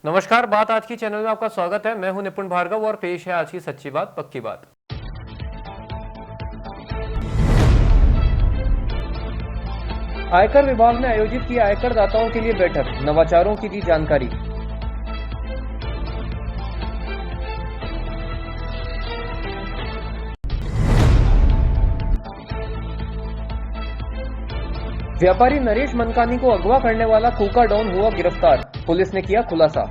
नमस्कार, बात आज की चैनल में आपका स्वागत है। मैं हूं निपुण भार्गव और पेश है आज की सच्ची बात पक्की बात। आयकर विभाग ने आयोजित की आयकर दाताओं के लिए बैठक, नवाचारों की दी जानकारी। व्यापारी नरेश मनकानी को अगवा करने वाला कूका डॉन हुआ गिरफ्तार, पुलिस ने किया खुलासा।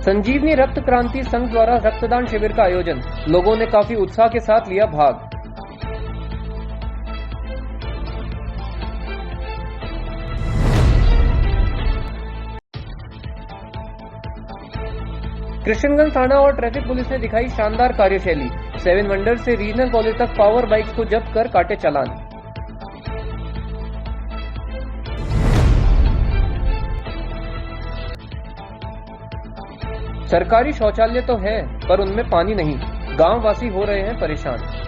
संजीवनी रक्त क्रांति संघ द्वारा रक्तदान शिविर का आयोजन, लोगों ने काफी उत्साह के साथ लिया भाग। कृष्णगंज थाना और ट्रैफिक पुलिस ने दिखाई शानदार कार्यशैली, 7 वंडर से रीजनल कॉलेज तक पावर बाइक्स को जब्त कर काटे चालान। सरकारी शौचालय तो है पर उनमें पानी नहीं, गांव वासी हो रहे हैं परेशान।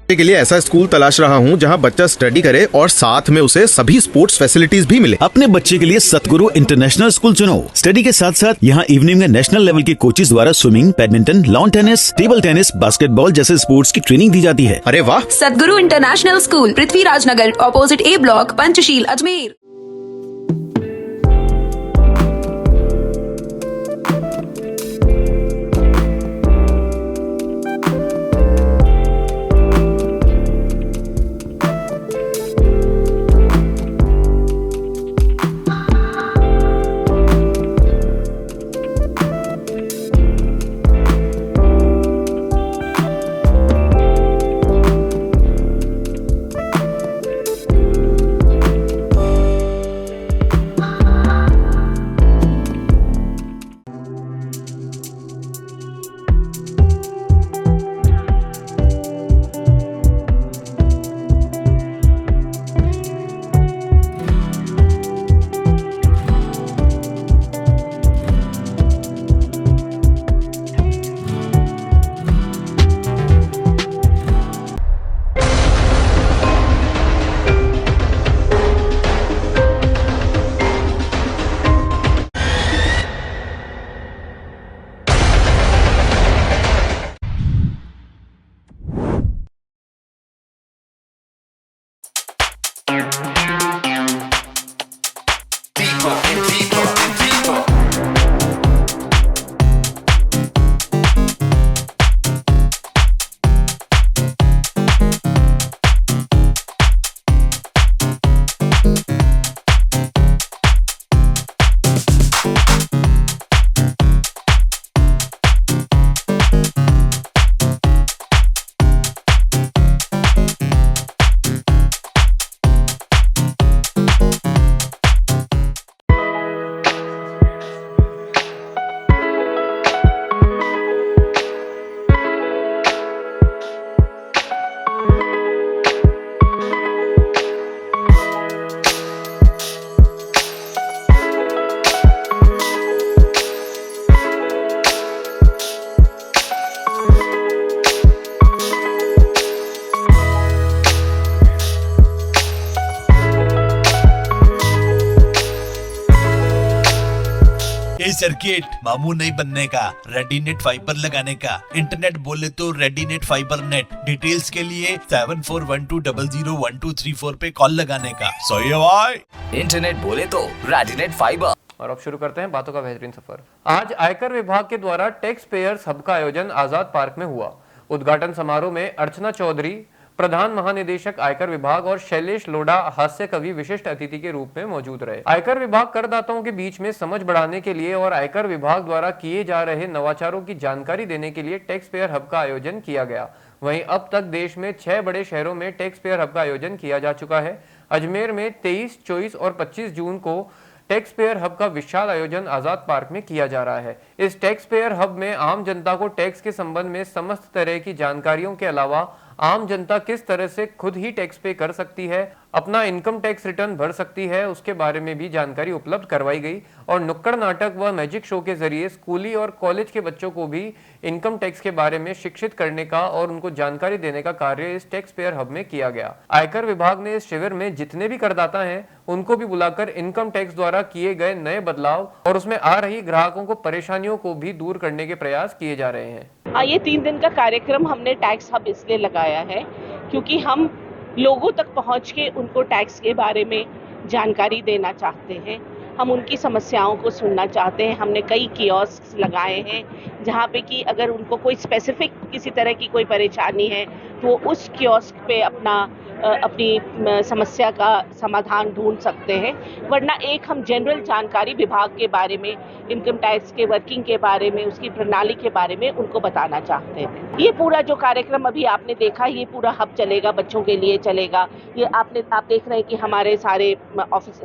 के लिए ऐसा स्कूल तलाश रहा हूं जहां बच्चा स्टडी करे और साथ में उसे सभी स्पोर्ट्स फैसिलिटीज भी मिले। अपने बच्चे के लिए सतगुरु इंटरनेशनल स्कूल चुनो। स्टडी के साथ साथ यहां इवनिंग में नेशनल लेवल के कोचेज द्वारा swimming, badminton, lawn tennis, table tennis, basketball जैसे स्पोर्ट्स की ट्रेनिंग दी जाती है। अरे वाह! सतगुरु इंटरनेशनल स्कूल, पृथ्वीराज नगर, ऑपोजिट ए ब्लॉक, पंचशील, अजमेर। सर्किट मामू नहीं बनने का, रेडीनेट फाइबर लगाने का। इंटरनेट बोले तो रेडीनेट फाइबर नेट। डिटेल्स के लिए 7412001234 पे कॉल लगाने का। सही है भाई। इंटरनेट बोले तो रेडीनेट फाइबर। और अब शुरू करते हैं बातों का बेहतरीन सफर। आज आयकर विभाग के द्वारा टैक्स पेयर्स हब का आयोजन आजाद पार्क में हुआ। उद्घाटन समारोह में अर्चना चौधरी, प्रधान महानिदेशक आयकर विभाग, और शैलेश लोढ़ा हास्य कवि विशिष्ट अतिथि के रूप में मौजूद रहे। आयकर विभाग करदाताओं के बीच में समझ बढ़ाने के लिए और आयकर विभाग द्वारा किए जा रहे नवाचारों की जानकारी देने के लिए टैक्स पेयर हब का आयोजन किया गया। वहीं अब तक देश में 6 बड़े शहरों में टैक्स पेयर हब का आयोजन किया जा चुका है। अजमेर में 23, 24 और 25 जून को टैक्स पेयर हब का विशाल आयोजन आजाद पार्क में किया जा रहा है। इस टैक्स पेयर हब में आम जनता को टैक्स के संबंध में समस्त तरह की जानकारियों के अलावा आम जनता किस तरह से खुद ही टैक्स पे कर सकती है, अपना इनकम टैक्स रिटर्न भर सकती है, उसके बारे में भी जानकारी उपलब्ध करवाई गई। और नुक्कड़ नाटक व मैजिक शो के जरिए स्कूली और कॉलेज के बच्चों को भी इनकम टैक्स के बारे में शिक्षित करने का और उनको जानकारी देने का कार्य इस टैक्स पेयर हब में किया गया। आयकर विभाग ने इस शिविर में जितने भी करदाता हैं उनको भी बुलाकर इनकम टैक्स द्वारा किए गए नए बदलाव और उसमें आ रही ग्राहकों को परेशानियों को भी दूर करने के प्रयास किए जा रहे हैं। ये 3 दिन का कार्यक्रम हमने टैक्स हब इसलिए लगाया है क्योंकि हम लोगों तक पहुंच के उनको टैक्स के बारे में जानकारी देना चाहते हैं। हम उनकी समस्याओं को सुनना चाहते हैं। हमने कई कियोस्क लगाए हैं जहाँ पे कि अगर उनको कोई स्पेसिफिक किसी तरह की कोई परेशानी है तो उस कियोस्क पे अपनी समस्या का समाधान ढूंढ सकते हैं। वरना एक हम जनरल जानकारी विभाग के बारे में, इनकम टैक्स के वर्किंग के बारे में, उसकी प्रणाली के बारे में उनको बताना चाहते हैं। ये पूरा जो कार्यक्रम अभी आपने देखा, ये पूरा हब चलेगा, बच्चों के लिए चलेगा। ये आप देख रहे हैं कि हमारे सारे ऑफिस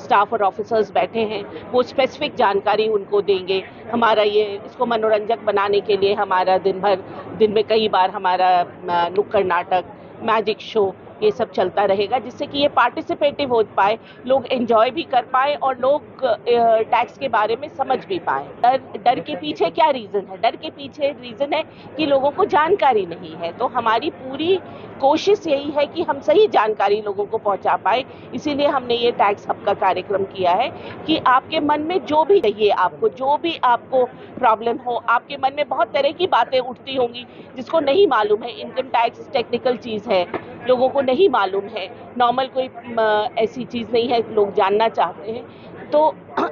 स्टाफ और ऑफिसर्स बैठे हैं, वो स्पेसिफिक जानकारी उनको देंगे। हमारा इसको मनोरंजक बनाने के लिए हमारा दिन में कई बार हमारा नुक्कड़ नाटक, मैजिक शो, ये सब चलता रहेगा, जिससे कि ये पार्टिसिपेटिव हो पाए, लोग एंजॉय भी कर पाए और लोग टैक्स के बारे में समझ भी पाए। डर के पीछे क्या रीज़न है? डर के पीछे रीज़न है कि लोगों को जानकारी नहीं है। तो हमारी पूरी कोशिश यही है कि हम सही जानकारी लोगों को पहुंचा पाए। इसीलिए हमने ये टैक्स हब का कार्यक्रम किया है कि आपके मन में जो भी चाहिए, जो भी आपको प्रॉब्लम हो, आपके मन में बहुत तरह की बातें उठती होंगी जिसको नहीं मालूम है। इनकम टैक्स टेक्निकल चीज़ है, लोगों को नहीं मालूम है, नॉर्मल कोई ऐसी चीज़ नहीं है, लोग जानना चाहते हैं। तो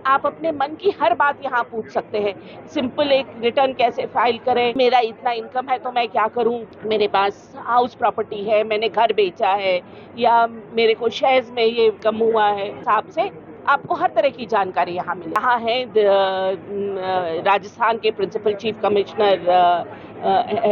आप अपने मन की हर बात यहाँ पूछ सकते हैं। सिंपल एक रिटर्न कैसे फाइल करें, मेरा इतना इनकम है तो मैं क्या करूँ, मेरे पास हाउस प्रॉपर्टी है, मैंने घर बेचा है, या मेरे को शेयर्स में ये कम हुआ है, हिसाब से आपको हर तरह की जानकारी यहाँ मिले। यहाँ है राजस्थान के प्रिंसिपल चीफ कमिश्नर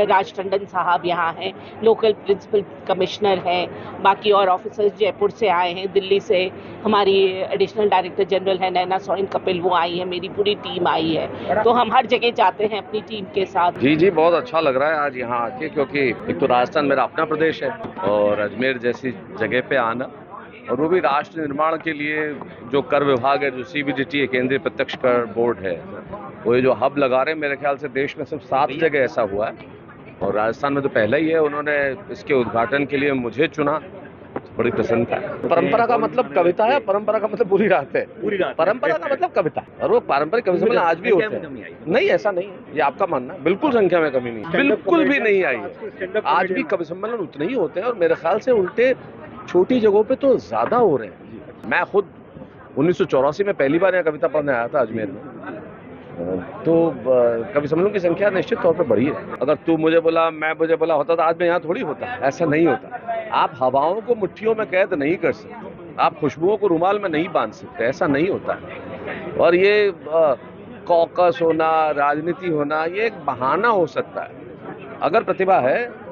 राज टंडन साहब यहाँ हैं, लोकल प्रिंसिपल कमिश्नर हैं, बाकी और ऑफिसर्स जयपुर से आए हैं, दिल्ली से हमारी एडिशनल डायरेक्टर जनरल है नैना सोइन कपिल, वो आई है, मेरी पूरी टीम आई है। तो हम हर जगह जाते हैं अपनी टीम के साथ। जी बहुत अच्छा लग रहा है आज यहाँ आके, क्योंकि एक तो राजस्थान मेरा अपना प्रदेश है और अजमेर जैसी जगह पे आना, और वो भी राष्ट्र निर्माण के लिए जो कर विभाग है, जो CBDT है, केंद्रीय प्रत्यक्ष कर बोर्ड है, वो ये जो हब लगा रहे हैं, मेरे ख्याल से देश में सिर्फ 7 जगह ऐसा हुआ है और राजस्थान में तो पहला ही है। उन्होंने इसके उद्घाटन के लिए मुझे चुना, बड़ी प्रसन्नता है। परंपरा का मतलब कविता है, परंपरा का मतलब बुरी रात है, परंपरा का मतलब कविता, और वो पारंपरिक कवि सम्मेलन आज भी होते हैं। नहीं, ऐसा नहीं है, ये आपका मानना है। बिल्कुल संख्या में कमी नहीं, बिल्कुल भी नहीं आई है। आज भी कवि सम्मेलन उतने ही होते हैं और मेरे ख्याल से उल्टे छोटी जगहों पे तो ज्यादा हो रहे हैं। मैं खुद 1984 में पहली बार यहाँ कविता पढ़ने आया था अजमेर में, तो कवि सम्मेलन की संख्या निश्चित तौर पर बढ़ी है। अगर तू मुझे बोला, मैं मुझे बोला होता तो आज मैं यहाँ थोड़ी होता, ऐसा नहीं होता। आप हवाओं को मुट्ठियों में कैद नहीं कर सकते, आप खुशबुओं को रुमाल में नहीं बांध सकते, ऐसा नहीं होता। और ये कॉकस होना, राजनीति होना, ये एक बहाना हो सकता है। अगर प्रतिभा है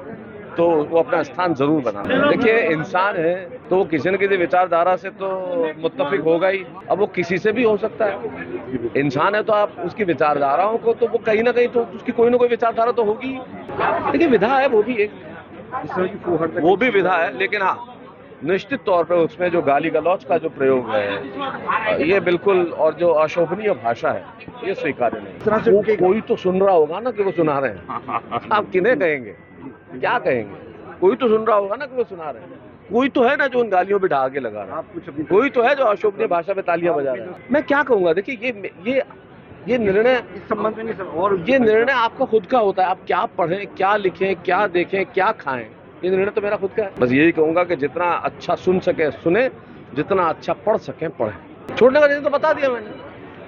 तो वो अपना स्थान जरूर बना। देखिए, इंसान है तो वो किसी न किसी विचारधारा से तो मुत्तफिक होगा ही। अब वो किसी से भी हो सकता है। इंसान है तो आप उसकी विचारधाराओं को, तो वो कहीं ना कहीं तो उसकी कोई ना कोई विचारधारा तो होगी। देखिए, विधा है वो भी एक, वो भी विधा है, लेकिन हाँ, निश्चित तौर पर उसमें जो गाली गलौच का जो प्रयोग है, ये बिल्कुल, और जो अशोभनीय भाषा है, ये स्वीकार्य नहीं। कोई तो सुन रहा होगा ना कि वो सुना रहे हैं। आप किन्हें कहेंगे, क्या कहेंगे? कोई तो सुन रहा होगा ना कि वो सुना रहे हैं। कोई तो है ना जो उन गालियों पे ढहा के लगा रहा है, कोई तो है जो अशोभनीय भाषा में तालियां बजा रहा है। मैं क्या कहूंगा? देखिए, ये निर्णय इस संबंध में नहीं सर, और ये निर्णय आपका खुद का होता है। आप क्या पढ़ें, क्या लिखें, क्या देखें, क्या खाएं, ये निर्णय तो मेरा खुद का है। बस यही कहूंगा कि जितना अच्छा सुन सके सुने, जितना अच्छा पढ़ सके पढ़ें। छोड़ने का रीजन तो बता दिया मैंने,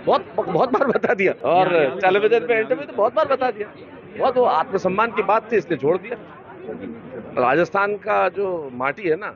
बहुत बार बता दिया, और टेलीविजन पे इंटरव्यू तो बहुत बार बता दिया। बहुत वो आत्मसम्मान की बात थी, इसलिए छोड़ दिया। राजस्थान का जो माटी है ना,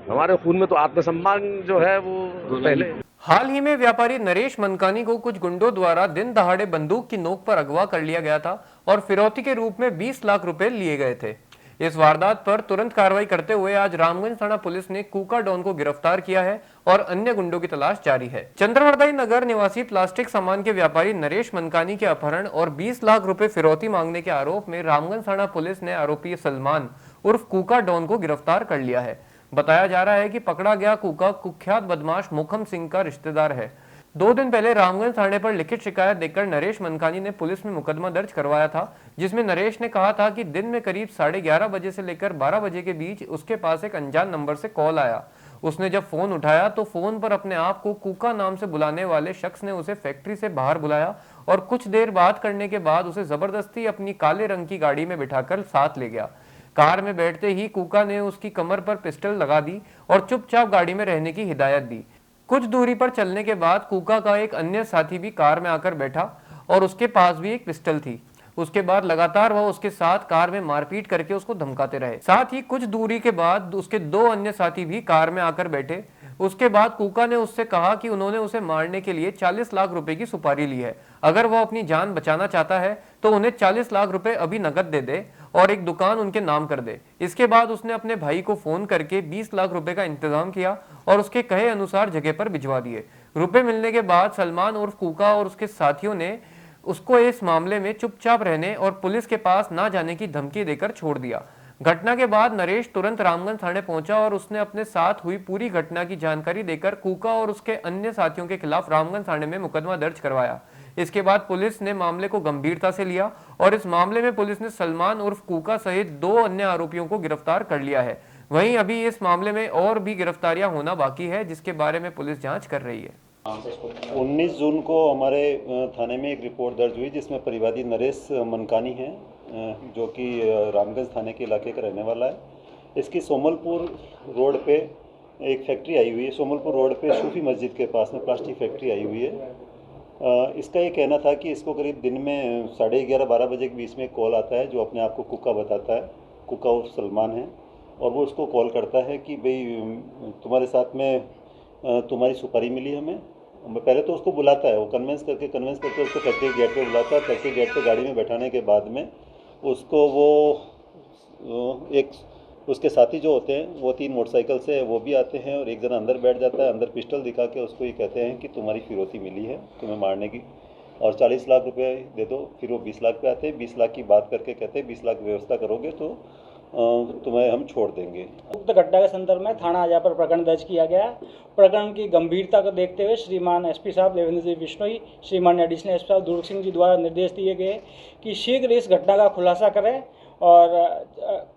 हमारे खून में तो आत्मसम्मान जो है वो पहले। हाल ही में व्यापारी नरेश मनकानी को कुछ गुंडों द्वारा दिन दहाड़े बंदूक की नोक पर अगवा कर लिया गया था और फिरौती के रूप में 20 लाख रुपए लिए गए थे। इस वारदात पर तुरंत कार्रवाई करते हुए आज रामगंज थाना पुलिस ने कूका डॉन को गिरफ्तार किया है और अन्य गुंडों की तलाश जारी है। चंद्रवरदाई नगर निवासी प्लास्टिक सामान के व्यापारी नरेश मनकानी के अपहरण और 20 लाख रुपए फिरौती मांगने के आरोप में रामगंज थाना पुलिस ने आरोपी सलमान उर्फ कूका डॉन को गिरफ्तार कर लिया है। बताया जा रहा है कि पकड़ा गया कूका कुख्यात बदमाश मोखम सिंह का रिश्तेदार है। 2 दिन पहले रामगंज थाने पर लिखित शिकायत देकर नरेश मनकानी ने पुलिस में मुकदमा दर्ज करवाया था, जिसमें नरेश ने कहा था कि दिन में करीब 11:30 बजे से लेकर 12 बजे के बीच उसके पास एक अनजान नंबर से कॉल आया। उसने जब फोन उठाया तो फोन पर अपने आप को कूका नाम से बुलाने वाले शख्स ने उसे फैक्ट्री से बाहर बुलाया और कुछ देर बात करने के बाद उसे जबरदस्ती अपनी काले रंग की गाड़ी में बिठाकर साथ ले गया। कार में बैठते ही कूका ने उसकी कमर पर पिस्टल लगा दी और चुपचाप गाड़ी में रहने की हिदायत दी। कुछ दूरी पर चलने के बाद कूका का एक अन्य साथी भी कार में आकर बैठा और उसके पास भी एक पिस्टल थी। उसके बाद लगातार वह उसके साथ कार में मारपीट करके उसको धमकाते रहे। साथ ही कुछ दूरी के बाद उसके 2 अन्य साथी भी कार में आकर बैठे। उसके बाद कूका ने उससे कहा कि उन्होंने उसे मारने के लिए 40 लाख रुपए की सुपारी ली है। अगर वह अपनी जान बचाना चाहता है तो उन्हें 40 लाख रुपए अभी नकद दे दे और एक दुकान उनके नाम कर दे। इसके बाद उसने अपने भाई को फोन करके 20 लाख रुपए का इंतजाम किया और उसके कहे अनुसार जगह पर भिजवा दिए। रुपए मिलने के बाद सलमान उर्फ कूका और उसके साथियों ने उसको इस मामले में चुपचाप रहने और पुलिस के पास ना जाने की धमकी देकर छोड़ दिया। घटना के बाद नरेश तुरंत रामगंज थाने पहुंचा और उसने अपने साथ हुई पूरी घटना की जानकारी देकर कूका और उसके अन्य साथियों के खिलाफ रामगंज थाने में मुकदमा दर्ज करवाया। इसके बाद पुलिस ने मामले को गंभीरता से लिया और इस मामले में पुलिस ने सलमान उर्फ कूका सहित 2 अन्य आरोपियों को गिरफ्तार कर लिया है। वहीं अभी इस मामले में और भी गिरफ्तारियां होना बाकी है, जिसके बारे में पुलिस जांच कर रही है। 19 जून को हमारे थाने में एक रिपोर्ट दर्ज हुई जिसमें परिवादी नरेश मनकानी है, जो कि रामगंज थाने के इलाके का रहने वाला है। इसकी सोमलपुर रोड पे एक फैक्ट्री आई हुई है। सोमलपुर रोड पे सूफी मस्जिद के पास में प्लास्टिक फैक्ट्री आई हुई है। इसका ये कहना था कि इसको करीब दिन में 11:30-12 बजे के बीच में कॉल आता है, जो अपने आप को कुका बताता है। कुका उर्फ सलमान है और वो उसको कॉल करता है कि भाई तुम्हारे साथ में तुम्हारी सुपारी मिली हमें। पहले तो उसको बुलाता है, वो कन्वेंस करके उसको फैक्ट्री गेट पे बुलाता है। फैक्ट्री गेट पे गाड़ी में बैठाने के बाद में उसको वो एक उसके साथी जो होते हैं वो 3 मोटरसाइकिल से वो भी आते हैं और एक जना अंदर बैठ जाता है। अंदर पिस्टल दिखा के उसको ये कहते हैं कि तुम्हारी फिरौती मिली है तुम्हें मारने की और 40 लाख रुपए दे दो। फिर वो 20 लाख पे आते हैं। 20 लाख की बात करके कहते हैं 20 लाख व्यवस्था करोगे तो तुम्हें हम छोड़ देंगे। उक्त घटना के संदर्भ में थाना आजा पर प्रकरण दर्ज किया गया। प्रकरण की गंभीरता को देखते हुए श्रीमान एसपी साहब देवेंद्र जी बिश्नोई, श्रीमान एडिशनल एसपी साहब दुर्ग सिंह जी द्वारा निर्देश दिए गए कि शीघ्र इस घटना का खुलासा करें। और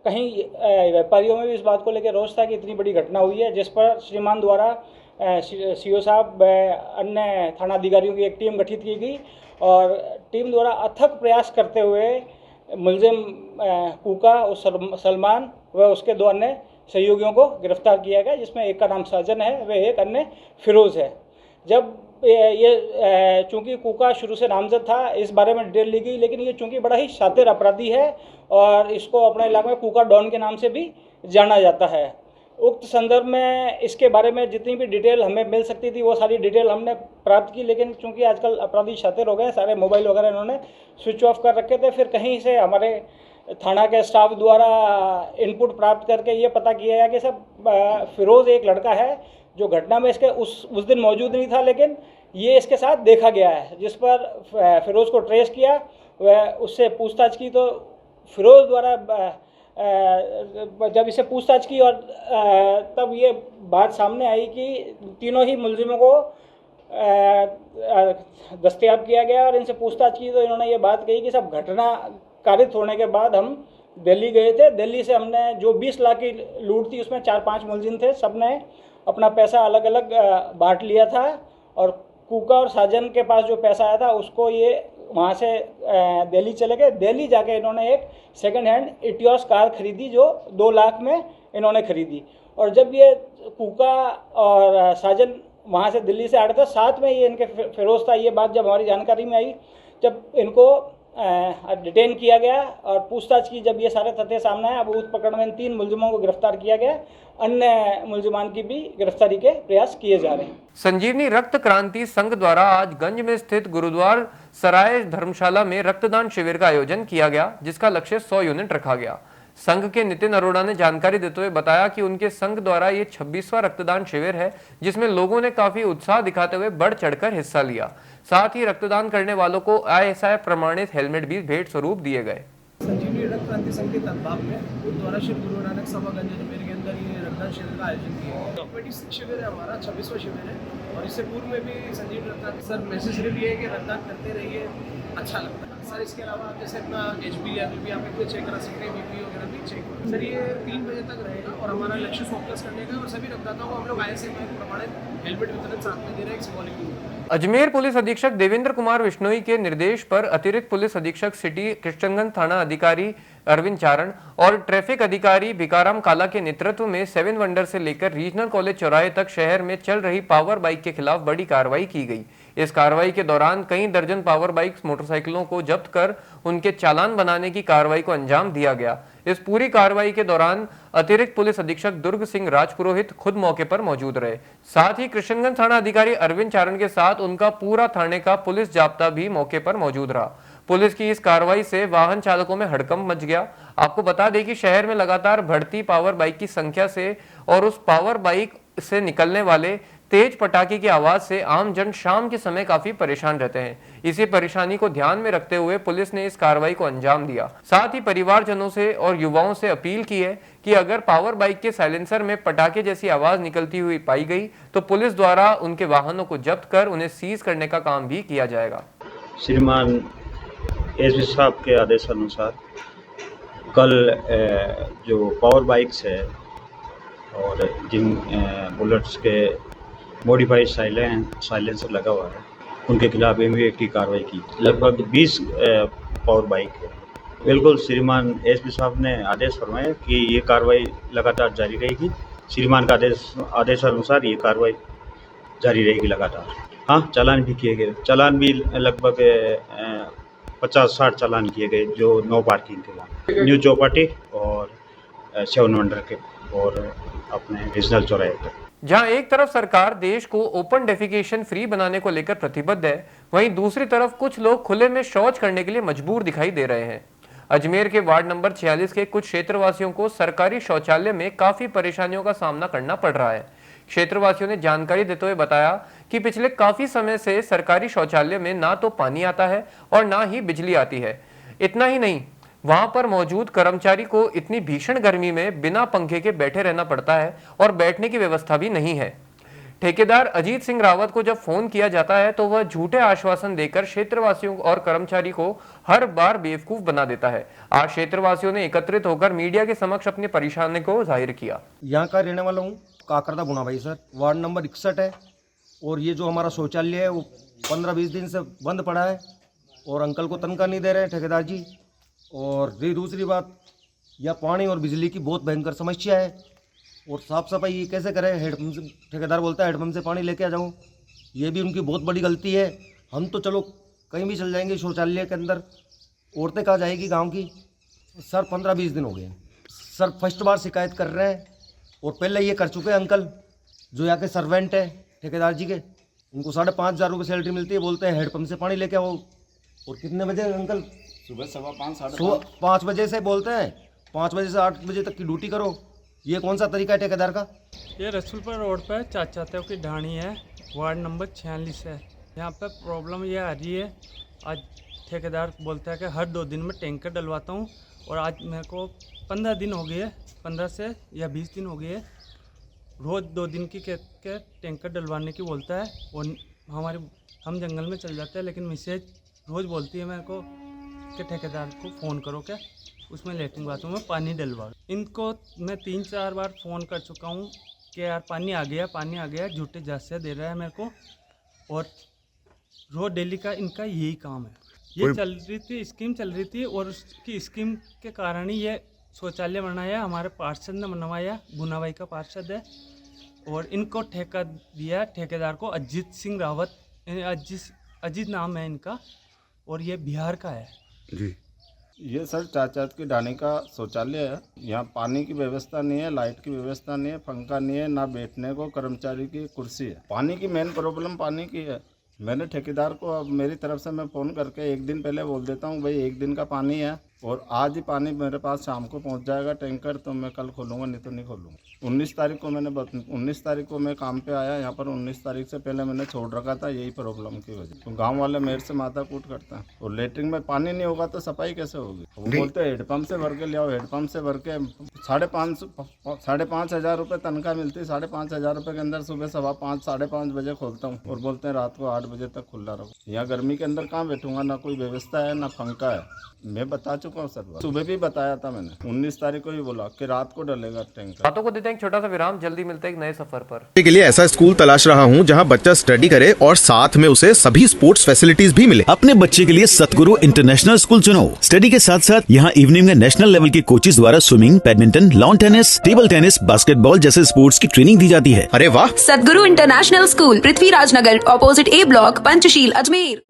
कहीं व्यापारियों में भी इस बात को लेकर रोष था कि इतनी बड़ी घटना हुई है, जिस पर श्रीमान द्वारा सीओ साहब अन्य थाना अधिकारियों की एक टीम गठित की गई और टीम द्वारा अथक प्रयास करते हुए मुलजिम कूका और सलमान व उसके 2 अन्य सहयोगियों को गिरफ्तार किया गया, जिसमें एक का नाम साजन है व एक अन्य फिरोज़ है। जब ये चूँकि कूका शुरू से नामजद था, इस बारे में डिटेल ली गई, लेकिन ये चूँकि बड़ा ही शातिर अपराधी है और इसको अपने इलाके में कूका डॉन के नाम से भी जाना जाता है। उक्त संदर्भ में इसके बारे में जितनी भी डिटेल हमें मिल सकती थी वो सारी डिटेल हमने प्राप्त की, लेकिन चूंकि आजकल अपराधी शातिर हो गए, सारे मोबाइल वगैरह इन्होंने स्विच ऑफ कर रखे थे। फिर कहीं से हमारे थाना के स्टाफ द्वारा इनपुट प्राप्त करके ये पता किया गया कि सब फिरोज़ एक लड़का है जो घटना में इसके उस दिन मौजूद नहीं था, लेकिन ये इसके साथ देखा गया है। जिस पर फिरोज़ को ट्रेस किया व उससे पूछताछ की तो फिरोज़ द्वारा जब इसे पूछताछ की और तब ये बात सामने आई कि तीनों ही मुलजिमों को दस्तयाब किया गया और इनसे पूछताछ की तो इन्होंने ये बात कही कि सब घटना कारित होने के बाद हम दिल्ली गए थे। दिल्ली से हमने जो 20 लाख की लूट थी उसमें 4-5 मुलजिम थे, सब ने अपना पैसा अलग अलग बांट लिया था और कूका और साजन के पास जो पैसा आया था उसको ये वहाँ से दिल्ली चले गए। दिल्ली जाके इन्होंने एक सेकंड हैंड इटियोस कार खरीदी जो 2 लाख में इन्होंने खरीदी। और जब ये कूका और साजन वहाँ से दिल्ली से आ रहे थे, साथ में ये इनके फिरोज़ था। ये बात जब हमारी जानकारी में आई, जब इनको डिटेन किया गया और पूछताछ की, जब ये सारे तथ्य सामने आए, अब उस प्रकरण में 3 मुलजिमों को गिरफ्तार किया गया। अन्य मुलजिमान की भी गिरफ्तारी के प्रयास किए जा रहे हैं। संजीवनी रक्त क्रांति संघ द्वारा आज गंज में स्थित गुरुद्वार सराय धर्मशाला में रक्तदान शिविर का आयोजन किया गया, जिसका लक्ष्य 100 यूनिट रखा गया। संघ के नितिन अरोड़ा ने जानकारी देते हुए बताया कि उनके संघ द्वारा ये 26वां रक्तदान शिविर है, जिसमें लोगों ने काफी उत्साह दिखाते हुए बढ़ चढ़कर हिस्सा लिया। साथ ही रक्तदान करने वालों को ISI प्रमाणित हेलमेट भी भेंट स्वरूप दिए गए। संजीवनी रक्त क्रांति संघ के तत्भाव में गुरुद्वारा श्री गुरु नानक सभागंज अजमेर के अंदर ये रक्तदान शिविर का आयोजन किया गया। 26 शिविर है हमारा, 26वां शिविर है और इससे पूर्व में भी संजीव रक्तदान सर मैसेज सिर्फ ये है कि रक्तदान करते रहिए, अच्छा लगता है सर। इसके अलावा आप जैसे अपना HP या BP आप एक चेक करा सकते हैं, BP वगैरह भी चेक सर। ये 3 बजे तक रहेगा और हमारा लक्ष्य फोकस करने का और सभी रक्तदाताओं को हम लोग ICMR के प्रमाणित हेलमेट वितरण साथ में दे रहे हैं, एक सिंबॉलिक रूप। अजमेर पुलिस अधीक्षक देवेंद्र कुमार विश्नोई के निर्देश पर अतिरिक्त पुलिस अधीक्षक सिटी कृष्णगंज थाना अधिकारी अरविंद चारण और ट्रैफिक अधिकारी भिकाराम काला के नेतृत्व में 7 वंडर से लेकर रीजनल कॉलेज चौराहे तक शहर में चल रही पावर बाइक के खिलाफ बड़ी कार्रवाई की गई। इस कार्रवाई के दौरान कई दर्जन पावर बाइक्स मोटरसाइकिलों को जब्त कर उनके चालान बनाने की कार्रवाई को अंजाम दिया गया। इस पूरी कार्रवाई के दौरान अतिरिक्त पुलिस अधीक्षक दुर्ग सिंह राजपुरोहित खुद मौके पर मौजूद रहे। साथ ही कृष्णगंज थाना अधिकारी अरविंद चारण के साथ उनका पूरा थाने का पुलिस जाब्ता भी मौके पर मौजूद रहा। पुलिस की इस कार्रवाई से वाहन चालकों में हड़कंप मच गया। आपको बता दें कि शहर में लगातार बढ़ती पावर बाइक की संख्या से और उस पावर बाइक से निकलने वाले तेज पटाखे की आवाज से आम जन शाम के समय काफी परेशान रहते हैं। इसी परेशानी को ध्यान में रखते हुए पुलिस ने इस कार्रवाई को अंजाम दिया। साथ ही परिवारजनों से और युवाओं से अपील की है कि अगर पावर बाइक के साइलेंसर में पटाखे जैसी आवाज निकलती हुई पाई गई तो पुलिस द्वारा उनके वाहनों को जब्त कर उन्हें सीज करने का काम भी किया जाएगा। श्रीमान एसपी साहब के आदेश अनुसार कल जो पावर बाइक्स है और जिन बुलेट्स के मॉडिफाइड साइलेंसर लगा हुआ है उनके खिलाफ MVA की कार्रवाई की। लगभग 20 पावर बाइक है। बिल्कुल श्रीमान एसपी साहब ने आदेश फरमाया कि ये कार्रवाई लगातार जारी रहेगी। श्रीमान का आदेश अनुसार ये कार्रवाई जारी रहेगी लगातार। हाँ, चालान भी किए गए। चालान भी लगभग 50-60 चालान किए गए जो नो पार्किंग के लिए न्यू चौपाटी और 7 वंडर के और अपने रीजनल चौराहे पर। जहां एक तरफ सरकार देश को ओपन डेफिकेशन फ्री बनाने को लेकर प्रतिबद्ध है, वहीं दूसरी तरफ कुछ लोग खुले में शौच करने के लिए मजबूर दिखाई दे रहे हैं। अजमेर के वार्ड नंबर 46 के कुछ क्षेत्रवासियों को सरकारी शौचालय में काफी परेशानियों का सामना करना पड़ रहा है। क्षेत्रवासियों ने जानकारी देते हुए बताया कि पिछले काफी समय से सरकारी शौचालय में ना तो पानी आता है और ना ही बिजली आती है। इतना ही नहीं, वहां पर मौजूद कर्मचारी को इतनी भीषण गर्मी में बिना पंखे के बैठे रहना पड़ता है और बैठने की व्यवस्था भी नहीं है। ठेकेदार अजीत सिंह रावत को जब फोन किया जाता है तो वह झूठे आश्वासन देकर क्षेत्रवासियों और कर्मचारी को हर बार बेवकूफ बना देता है। आज क्षेत्रवासियों ने एकत्रित होकर मीडिया के समक्ष अपनी परेशानी को जाहिर किया। यहाँ का रहने वाला हूँ, काकरदा बुना भाई सर, वार्ड नंबर 61 है और ये जो हमारा शौचालय है वो 15-20 दिन से बंद पड़ा है और अंकल को तनख्वाह नहीं दे रहे हैं ठेकेदार जी। और दूसरी बात, यह पानी और बिजली की बहुत भयंकर समस्या है और साफ़ सफाई ये कैसे करें। हेडपम्प से ठेकेदार बोलता है हेडपम्प से पानी लेके आ जाऊँ, ये भी उनकी बहुत बड़ी गलती है। हम तो चलो कहीं भी चल जाएंगे शौचालय के अंदर, औरतें कहाँ जाएगी गांव की। सर 15-20 दिन हो गए सर, फर्स्ट बार शिकायत कर रहे हैं और पहले ये कर चुके हैं अंकल जो यहाँ के सर्वेंट है ठेकेदार जी के। उनको 5,500 रुपये सैलरी मिलती है, बोलते हैं हेडपम्प से पानी लेके आओ। और कितने बजे अंकल? सुबह 5:15 बजे से बोलते हैं 5 बजे से 8 बजे तक की ड्यूटी करो। ये कौन सा तरीका है ठेकेदार का? ये रसूलपुर रोड पर चाचातेव की ढाणी है, वार्ड नंबर 46 है। यहाँ पे प्रॉब्लम ये आ रही है, आज ठेकेदार बोलता है कि हर 2 दिन में टैंकर डलवाता हूँ और आज मेरे को 15 दिन हो गए, 15 से या 20 दिन हो गए, रोज़ 2 दिन की के टैंकर डलवाने की बोलता है। और हम जंगल में चल जाते हैं, लेकिन मैसेज रोज़ बोलती है मेरे को कि ठेकेदार को फ़ोन करो क्या उसमें लेटरिन बाथरूम में पानी डलवा। इनको मैं 3-4 बार फ़ोन कर चुका हूँ कि यार पानी आ गया, झूठे जासे दे रहा है मेरे को। और रोज़ डेली का इनका यही काम है। ये चल रही थी, स्कीम चल रही थी और उसकी स्कीम के कारण ही ये शौचालय बनाया, हमारे पार्षद ने बनवाया, गुनाबाई का पार्षद है। और इनको ठेका दिया ठेकेदार को अजीत सिंह रावत, अजीत नाम है इनका और ये बिहार का है जी। ये सर चाचात की ढाणी का शौचालय है। यहाँ पानी की व्यवस्था नहीं है, लाइट की व्यवस्था नहीं है, पंखा नहीं है, ना बैठने को कर्मचारी की कुर्सी है। पानी की मेन प्रॉब्लम पानी की है। मैंने ठेकेदार को अब मेरी तरफ से मैं फ़ोन करके 1 दिन पहले बोल देता हूँ भाई 1 दिन का पानी है, और आज ही पानी मेरे पास शाम को पहुंच जाएगा टैंकर, तो मैं कल खोलूँगा, नहीं तो नहीं खोलूँगा। 19 तारीख को मैं काम पे आया यहाँ पर। 19 तारीख से पहले मैंने छोड़ रखा था, यही प्रॉब्लम की वजह। तो गांव वाले मेरे से माथा कूट करते हैं, और लेटरिन में पानी नहीं होगा तो सफाई कैसे होगी। वो बोलते हैं हेडपम्प से भर के ले आओ। हेडपम्प से भर के 5,500 रुपये तनख्वाह मिलती है। 5,500 रुपये के अंदर सुबह 5:15 साढ़े 5 बजे खोलता हूँ, और बोलते हैं रात को 8 बजे तक खुला रहो। यहाँ गर्मी के अंदर कहाँ बैठूंगा, ना कोई व्यवस्था है ना पंखा है। मैं बता चुका हूँ सर, सुबह भी बताया था मैंने। 19 तारीख को ही बोला कि रात को डलेगा टैंकर। बातों को देते हैं एक छोटा सा विराम, जल्दी मिलते हैं एक नए सफर पर। के लिए ऐसा स्कूल तलाश रहा हूँ जहाँ बच्चा स्टडी करे और साथ में उसे सभी स्पोर्ट्स फैसिलिटीज भी मिले। अपने बच्चे के लिए सतगुरु इंटरनेशनल स्कूल चुनो। स्टडी के साथ साथ यहाँ इवनिंग में नेशनल लेवल के कोचेज द्वारा swimming, badminton, lawn tennis, table tennis, basketball जैसे स्पोर्ट्स की ट्रेनिंग दी जाती है। अरे वाह! सतगुरु इंटरनेशनल स्कूल, पृथ्वीराज नगर, ऑपोजिट ए ब्लॉक, पंचशील, अजमेर।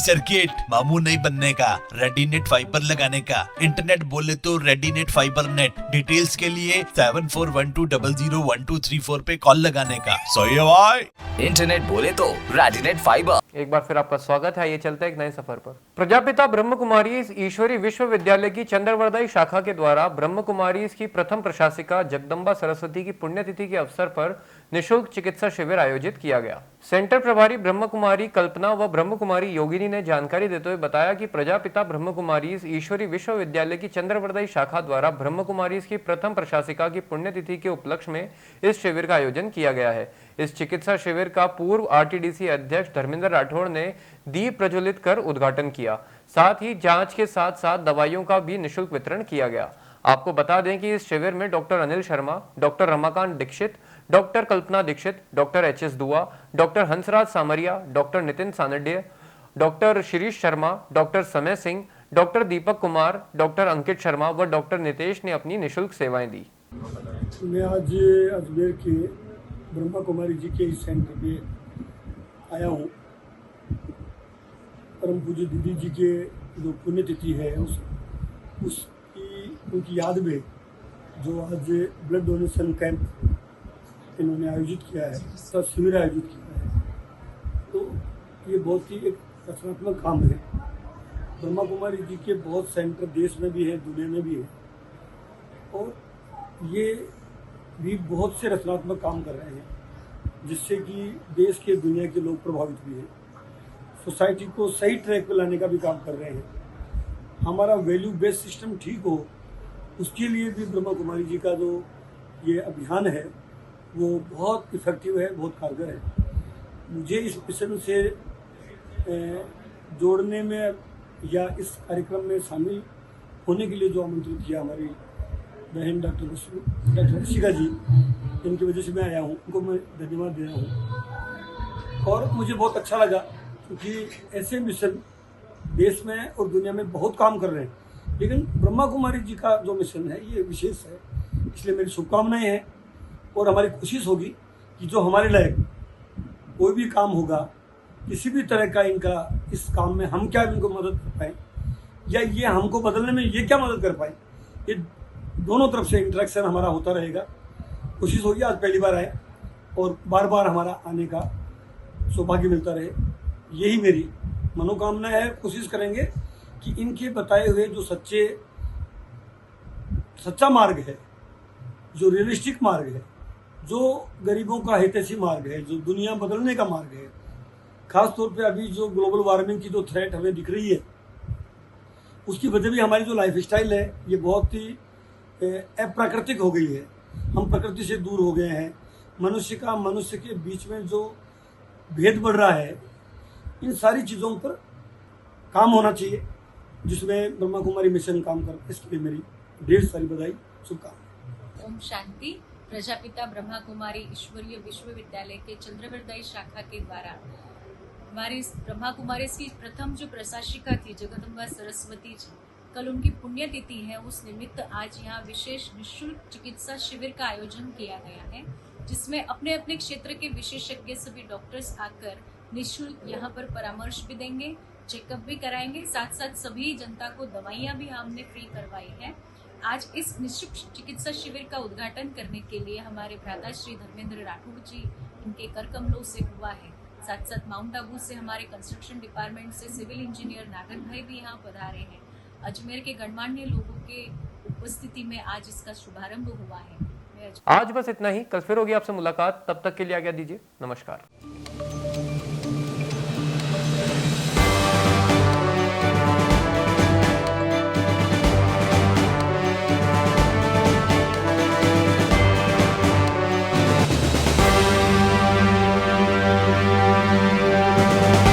सर्किट मामू नहीं बनने का, रेडीनेट फाइबर लगाने का। इंटरनेट बोले तो रेडीनेट फाइबर नेट। डिटेल्स के लिए 7412001234 पे कॉल लगाने का। सही है भाई। इंटरनेट बोले तो रेडीनेट फाइबर। एक बार फिर आपका स्वागत है। ये चलते हैं एक नए सफर पर। प्रजापिता ब्रह्म कुमारी ईश्वरी विश्वविद्यालय की चंद्रवरदाई शाखा के द्वारा ब्रह्म कुमारी की प्रथम प्रशासिका जगदम्बा सरस्वती की पुण्यतिथि के अवसर पर निःशुल्क चिकित्सा शिविर आयोजित किया गया। सेंटर प्रभारी ब्रह्म कुमारी कल्पना व ब्रह्म कुमारी योगिनी ने जानकारी देते हुए बताया कि प्रजापिता ब्रह्म कुमारी ईश्वरी विश्वविद्यालय की चंद्रवरदाई शाखा द्वारा ब्रह्म कुमारी की प्रथम प्रशासिका की पुण्यतिथि के उपलक्ष्य में इस शिविर का आयोजन किया गया है। इस चिकित्सा शिविर का पूर्व आरटीडीसी अध्यक्ष धर्मेंद्र राठौड़ ने दीप प्रज्वलित कर उद्घाटन किया। साथ ही जांच के साथ साथ दवाइयों का भी निःशुल्क वितरण किया गया। आपको बता दें कि इस शिविर में doctor Anil Sharma, doctor Ramakant Dixit, doctor Kalpana Dixit, doctor H S. Dua, doctor Hansraj Samaria, doctor Nitin Sanadhya, doctor Shirish Sharma, doctor Samay Singh, doctor Deepak Kumar, doctor Ankit Sharma व डॉक्टर नितेश ने अपनी निःशुल्क सेवाएं दी। मैं आज अजमेर के ब्रह्मा कुमारी जी के इस सेंटर पे आया हूँ। परम पूज्य दीदी जी के जो पुण्यतिथि है उनकी याद में जो आज ब्लड डोनेशन कैंप इन्होंने आयोजित किया है, सब शिविर आयोजित किया है, तो ये बहुत ही एक रचनात्मक काम है। ब्रह्मा कुमारी जी के बहुत सेंटर देश में भी है, दुनिया में भी है, और ये भी बहुत से रचनात्मक काम कर रहे हैं जिससे कि देश के दुनिया के लोग प्रभावित भी हैं। सोसाइटी को सही ट्रैक पर लाने का भी काम कर रहे हैं। हमारा वैल्यू बेस्ड सिस्टम ठीक हो, उसके लिए भी ब्रह्मा कुमारी जी का जो ये अभियान है वो बहुत इफेक्टिव है, बहुत कारगर है। मुझे इस मिशन से जोड़ने में या इस कार्यक्रम में शामिल होने के लिए जो आमंत्रित किया हमारी बहन डॉक्टर ऋषिका जी, इनकी वजह से मैं आया हूँ, उनको मैं धन्यवाद दे रहा हूँ। और मुझे बहुत अच्छा लगा क्योंकि ऐसे मिशन देश में और दुनिया में बहुत काम कर रहे हैं, लेकिन ब्रह्मा कुमारी जी का जो मिशन है ये विशेष है। इसलिए मेरी शुभकामनाएं हैं और हमारी कोशिश होगी कि जो हमारे लायक कोई भी काम होगा, किसी भी तरह का इनका इस काम में हम क्या इनको मदद कर पाए या ये हमको बदलने में ये क्या मदद कर पाए, ये दोनों तरफ से इंटरेक्शन हमारा होता रहेगा। कोशिश होगी आज पहली बार आए और बार बार हमारा आने का सौभाग्य मिलता रहे, यही मेरी मनोकामना है। कोशिश करेंगे कि इनके बताए हुए जो सच्चा मार्ग है, जो रियलिस्टिक मार्ग है, जो गरीबों का हितैषी मार्ग है, जो दुनिया बदलने का मार्ग है, खास तौर पे अभी जो ग्लोबल वार्मिंग की जो थ्रेट हमें दिख रही है, उसकी वजह भी हमारी जो लाइफ स्टाइल है ये बहुत ही अप्राकृतिक हो गई है। हम प्रकृति से दूर हो गए हैं। मनुष्य के बीच में जो भेद बढ़ रहा है, इन सारी चीज़ों पर काम होना चाहिए, जिसमें ब्रह्मा कुमारी मिशन काम कर, इसके लिए मेरी ढेर सारी बधाई, शुभकामनाएं। ओम शांति। प्रजापिता ब्रह्मा कुमारी ईश्वरीय विश्वविद्यालय के चंद्रवरदाई शाखा के द्वारा हमारी ब्रह्मा कुमारी की प्रथम जो प्रशासिका थी जगदम्बा सरस्वती जी, कल उनकी पुण्यतिथि है। उस निमित्त आज यहाँ विशेष निःशुल्क चिकित्सा शिविर का आयोजन किया गया है, जिसमें अपने अपने क्षेत्र के विशेषज्ञ सभी डॉक्टर्स आकर निःशुल्क यहाँ पर परामर्श भी देंगे, चेकअप भी कराएंगे। साथ साथ सभी जनता को दवाइयाँ भी हमने फ्री करवाई है। आज इस निःशुल्क चिकित्सा शिविर का उद्घाटन करने के लिए हमारे भ्राता श्री धर्मेंद्र राठौड़ जी इनके कर कमलों से हुआ है। साथ साथ माउंट आबू से हमारे कंस्ट्रक्शन डिपार्टमेंट से सिविल इंजीनियर नागर भाई भी यहाँ पधारे हैं। अजमेर के गणमान्य लोगों के उपस्थिति में आज इसका शुभारंभ हुआ है। आज बस इतना ही। कल फिर होगी आपसे मुलाकात, तब तक के लिए आज्ञा दीजिए। नमस्कार।